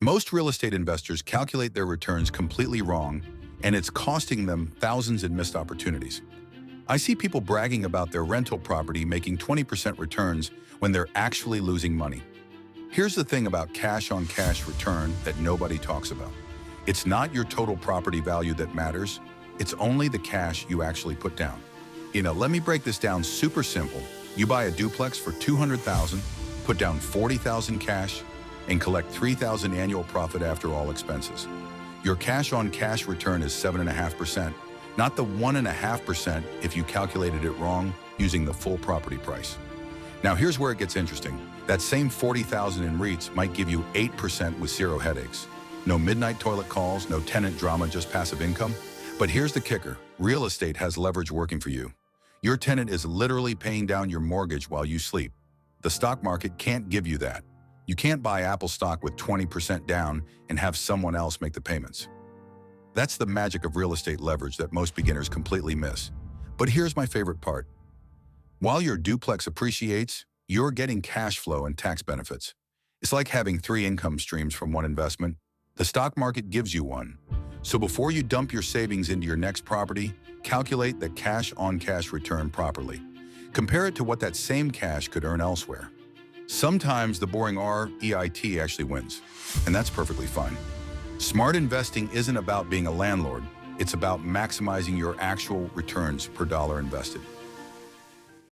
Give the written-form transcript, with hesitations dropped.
Most real estate investors calculate their returns completely wrong, and it's costing them thousands in missed opportunities. I see people bragging about their rental property making 20% returns when they're actually losing money. Here's the thing about cash-on-cash return that nobody talks about. It's not your total property value that matters, it's only the cash you actually put down. Let me break this down super simple. You buy a duplex for $200,000, put down $40,000 cash, and collect $3,000 annual profit after all expenses. Your cash-on-cash return is 7.5%, not the 1.5% if you calculated it wrong using the full property price. Now here's where it gets interesting. That same $40,000 in REITs might give you 8% with zero headaches. No midnight toilet calls, no tenant drama, just passive income. But here's the kicker. Real estate has leverage working for you. Your tenant is literally paying down your mortgage while you sleep. The stock market can't give you that. You can't buy Apple stock with 20% down and have someone else make the payments. That's the magic of real estate leverage that most beginners completely miss. But here's my favorite part. While your duplex appreciates, you're getting cash flow and tax benefits. It's like having 3 income streams from one investment. The stock market gives you one. So before you dump your savings into your next property, calculate the cash-on-cash return properly. Compare it to what that same cash could earn elsewhere. Sometimes the boring REIT actually wins, and that's perfectly fine. Smart investing isn't about being a landlord, it's about maximizing your actual returns per dollar invested.